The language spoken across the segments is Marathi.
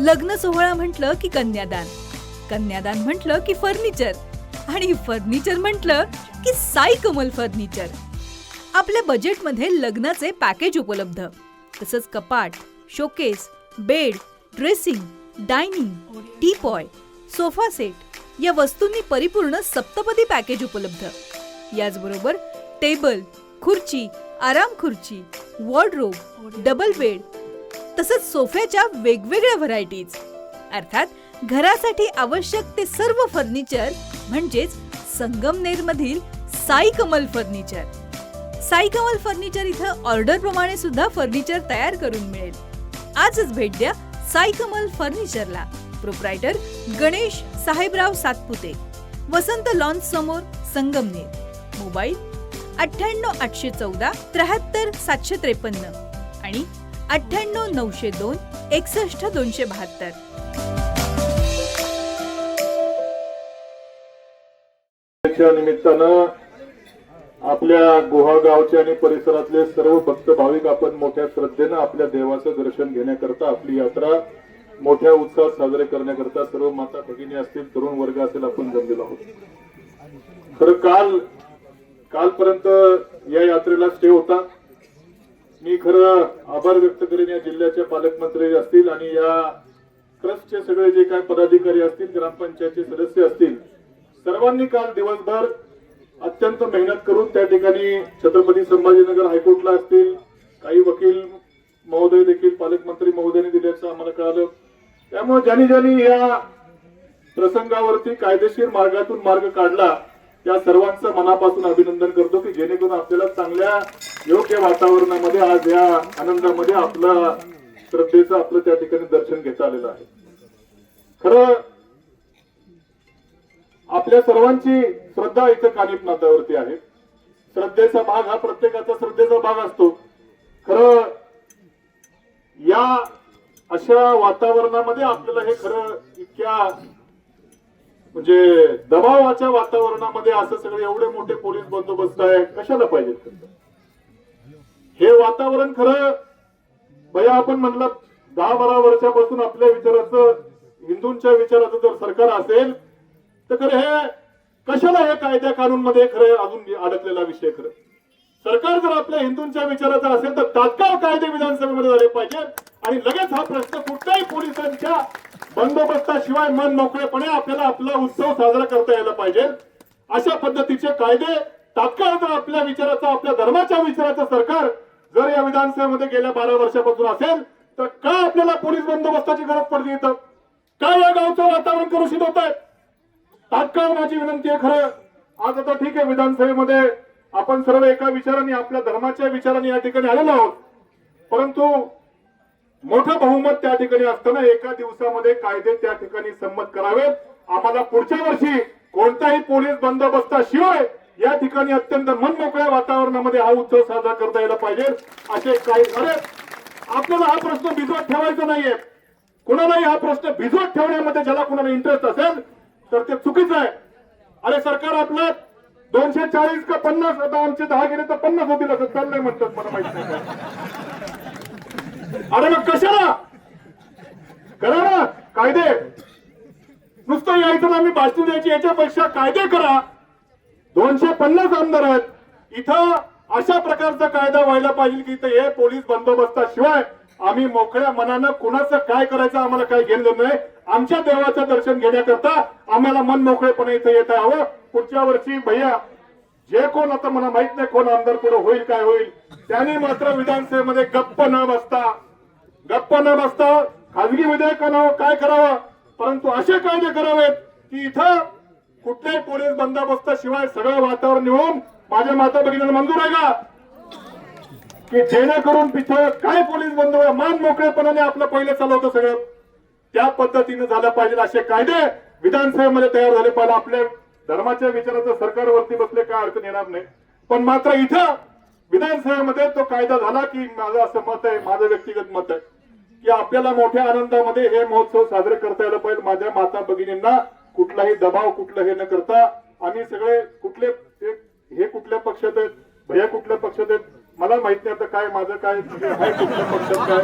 लग्न सोहळा म्हटलं की कन्यादान, कन्यादान म्हटलं की फर्निचर आणि फर्निचर म्हटलं की साई कमल फर्निचर. आपल्या बजेटमध्ये लग्नाचे पॅकेज उपलब्ध, तसंच कपाट, showcase, bed, dressing, dining, teapoy, sofa set या वस्तूंनी परिपूर्ण सप्तपदी पॅकेज उपलब्ध. याचबरोबर टेबल, खुर्ची, आराम खुर्ची, वॉर्डरोब, डबल बेड तसंच सोफ्याच्या वेगवेगळ्या व्हरायटीज. अर्थात घरासाठी आवश्यक ते सर्व फर्निचर म्हणजेच संगमनेरमधील साई कमल फर्निचर. साई कमल फर्निचर इथं ऑर्डर प्रमाणे सुद्धा फर्निचर तयार करून मिळेल. आजच भेट द्या साई कमल फर्निचरला. प्रोप्रायटर गणेश साहेबराव सातपुते, वसंत लॉन्स समोर, संगमनेर. मोबाईल 98 814 73 753 आणि 98 902 61 272. निमित्तानं आपल्या गोहा गावचे आणि परिसरातले सर्व भक्त भाविक आपण मोठ्या श्रद्धेनं आपल्या देवाचं दर्शन घेण्याकरता आपली यात्रा मोठ्या उत्साहात साजरे करण्याकरता सर्व माता भगिनी असतील, तरुण वर्ग असेल, आपण जमलेलो आहोत. खरं कालपर्यंत या यात्रेला स्टे होता. मी खरं आभार व्यक्त करेन या जिल्ह्याचे पालकमंत्री असतील आणि या ट्रस्टचे सगळे जे काही पदाधिकारी असतील, ग्रामपंचायतचे सदस्य असतील, सर्वांनी काल दिवसभर अत्यंत मेहनत करून त्या ठिकाणी छत्रपती संभाजीनगर हायकोर्टला असतील, काही वकील महोदय देखील पालकमंत्री महोदयांनी दिल्याचं आम्हाला कळालं. त्यामुळे ज्यांनी या प्रसंगावरती कायदेशीर मार्गातून मार्ग काढला त्या सर्वांचं मनापासून अभिनंदन करतो की जेणेकरून आपल्याला चांगल्या योग्य वातावरणामध्ये आज या आनंदामध्ये आपलं श्रद्धेचं आपलं त्या ठिकाणी दर्शन घेता आलेलं आहे. खरं आपल्या सर्वांची श्रद्धा इथं कानिप नात्यावरती आहे. श्रद्धेचा भाग हा प्रत्येकाचा श्रद्धेचा भाग असतो. खरं या अशा वातावरणामध्ये आपल्याला हे खरं इतक्या म्हणजे दबावाच्या वातावरणामध्ये असं सगळे एवढे मोठे पोलीस बंदोबस्त आहे, कशाला पाहिजे? हे वातावरण खरं भया आपण म्हणलं 10-12 वर्षापासून आपल्या विचाराचं, हिंदूंच्या विचाराचं जर सरकार असेल तर खरं हे कशाला हे कायद्या कानून मध्ये खरं अजून अडकलेला विषय. खरं सरकार जर आपल्या हिंदूंच्या विचाराचा असेल तर तात्काळ कायदे विधानसभेमध्ये झाले पाहिजे आणि लगेच हा प्रश्न कुठल्याही पोलिसांच्या बंदोबस्ताशिवाय मन मोकळेपणे आपल्याला आपला उत्सव साजरा करता यायला पाहिजे. अशा पद्धतीचे कायदे तात्काळ जर आपल्या विचाराचा, आपल्या धर्माच्या विचाराचं सरकार जर या विधानसभेमध्ये गेल्या 12 वर्षापासून असेल तर का आपल्याला पोलीस बंदोबस्ताची गरज पडली? इथं काय या गावचं वातावरण कलुषित होत आहे? तात्काळ माझी विनंती आहे. खरं आज आता ठीक आहे, विधानसभेमध्ये आपण सर्व एका विचाराने, आपल्या धर्माच्या विचाराने या ठिकाणी आलेलो आहोत, परंतु मोठं बहुमत त्या ठिकाणी असताना एका दिवसामध्ये कायदे त्या ठिकाणी संमत करावेत. आम्हाला पुढच्या वर्षी कोणताही पोलीस बंदोबस्ताशिवाय या ठिकाणी अत्यंत मनमोकळ्या वातावरणामध्ये हा उत्सव साजरा करता यायला पाहिजे. असे काही आपल्याला हा प्रश्न भिजवत ठेवायचा नाहीये. कुणालाही हा प्रश्न भिजवत ठेवण्यामध्ये ज्याला कुणाला इंटरेस्ट असेल तर ते चुकीचं आहे. अरे सरकार आपलं 240 का 50, आता आमचे 10 गेले तर 50 होतील असं चाललंय म्हणतात, मला माहित नाही. अरे मग कशाला करा ना कायदे. नुसतं यायचं ना, मी भाषण द्यायची, याच्यापेक्षा कायदे करा. 250 आमदार आहेत इथं. अशा प्रकारचा कायदा व्हायला पाहिजे की इथं हे पोलीस बंदोबस्ताशिवाय आम्ही मोकळ्या मनानं कुणाचं काय करायचं आम्हाला काय घेणं नाही. आमच्या देवाचं दर्शन घेण्याकरता आम्हाला मन मोकळेपणे इथं येता यावं. पुढच्या वर्षी भैया जे कोण, आता मला माहित नाही कोण आमदार पुढे होईल काय होईल, त्यांनी मात्र विधानसभेमध्ये गप्प न बसता खाजगी विधेयकानं काय करावं, परंतु असे कायदे करावेत की इथं कुठल्याही पोलीस बंदोबस्ताशिवाय सगळं वातावरण निवडून माझ्या माता भगिनींना मंजूर आहे का की जेणेकरून तिथं काय पोलीस बंदोबस्त मान मोकळेपणाने आपलं पहिलं चालवतं सगळं त्या पद्धतीनं झालं पाहिजे. असे कायदे विधानसभेमध्ये तयार झाले पाहिजे. आपल्या धर्माच्या विचाराचं सरकारवरती बसले काय अडचण येणार नाही. पण मात्र इथं विधानसभेमध्ये तो कायदा झाला की माझं असं मत आहे, माझं व्यक्तिगत मत आहे की आपल्याला मोठ्या आनंदामध्ये हे महोत्सव साजरे करता यायला पाहिजे. माझ्या माता भगिनींना कुठलाही दबाव, कुठलं हे न करता आम्ही सगळे कुठले हे कुठल्या पक्षात आहेत, भैया कुठल्या पक्षात आहेत मला माहित नाही. आता काय माझं काय आहे कुठल्या पक्षात काय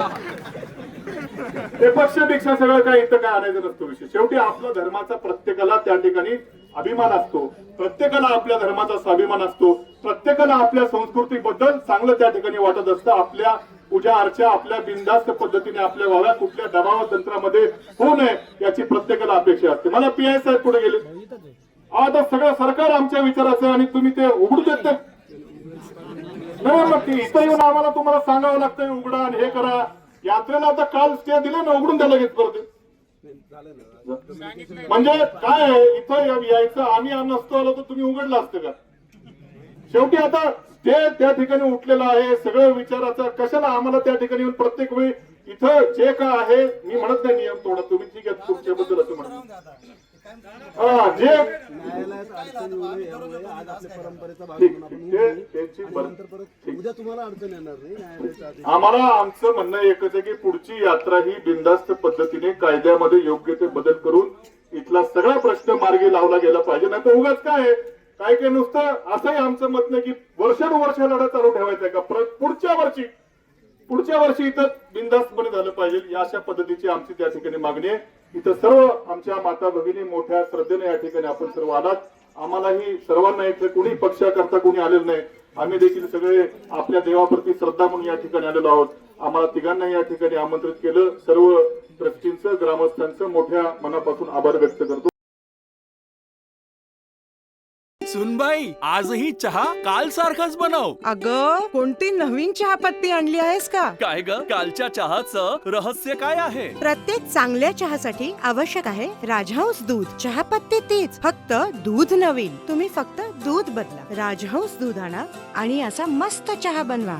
ते पक्षपेक्षा सगळं काय इथं काय आणायचं नसतो विषय. शेवटी आपल्या धर्माचा प्रत्येकाला त्या ठिकाणी अभिमान असतो, प्रत्येकाला आपल्या धर्माचा स्वाभिमान असतो, प्रत्येकाला आपल्या संस्कृतीबद्दल चांगलं त्या ठिकाणी वाटत असतं. आपल्या पूजा अर्चा आपल्या बिनधास्त पद्धतीने आपल्या व्हाव्या, कुठल्या दबाव तंत्रामध्ये होऊ नये याची प्रत्येकाला अपेक्षा असते. मला पी आय साहेब पुढे गेले, आता सगळं सरकार आमच्या विचाराचं आणि तुम्ही ते उघडू देत नाही. मग इथं येऊन आम्हाला तुम्हाला सांगावं लागतंय उघडा आणि हे करा. यात्रेला आता काल स्टे दिले ना, उघडून द्यायला घेत परत. म्हणजे काय आहे, इथं यायचं आम्ही नसतो आलो तर तुम्ही उघडलं असतं का? शेवटी आता ते त्या ठिकाणी उठलेलं आहे सगळं विचाराचं, कशाला आम्हाला त्या ठिकाणी येऊन प्रत्येक वेळी इथं जे काय आहे, मी म्हणत नाही नियम तोडा, तुम्ही ठीक आहे तुमच्याबद्दल असं म्हणत जे न्यायालयात अडचण येऊ नये यामुळे आज आपल्या परंपरेचा भाग म्हणून आपण नंतर परत उद्या तुम्हाला अडचण येणार नाही न्यायालयाच्या आधी. आम्हाला आमचं म्हणणं एकच आहे की पुढची यात्रा ही बिनधास्त पद्धतीने कायद्यामध्ये योग्य ते बदल करून इथला सगळा प्रश्न मार्गी लावला गेला पाहिजे. नाही तर उगाच काय आहे, काय काय नुसतं असंही आमचं मत नाही की वर्षानुवर्ष लढा चालू ठेवायचा आहे का. पुढच्या वर्षी इथं बिनधास्तपणे झालं पाहिजे, या अशा पद्धतीची आमची त्या ठिकाणी मागणी आहे. इथं सर्व आमच्या माता भगिनी मोठ्या श्रद्धेने या ठिकाणी आपण सर्व आलात. आम्हालाही सर्वांना इथे कोणी पक्षाकरता कोणी आलेलं नाही, आम्ही देखील सगळे आपल्या देवाप्रती श्रद्धा म्हणून या ठिकाणी आलेलो आहोत. आम्हाला तिघांनाही या ठिकाणी आमंत्रित केलं. सर्व ट्रस्टींचं ग्रामस्थांचं मोठ्या मनापासून आभार व्यक्त करतो. सुनबाई, आजही चहा काल सारखाच बनव. अगं, कोणती नवीन चहापत्ती आणली आहेस का? काय ग, कालच्या चहाचं रहस्य काय आहे? प्रत्येक चांगल्या चहासाठी आवश्यक आहे राजहंस दूध. चहापत्ती तीच, फक्त दूध नवीन. तुम्ही फक्त दूध बदला. राजहंस दूध आणा आणि असा मस्त चहा बनवा.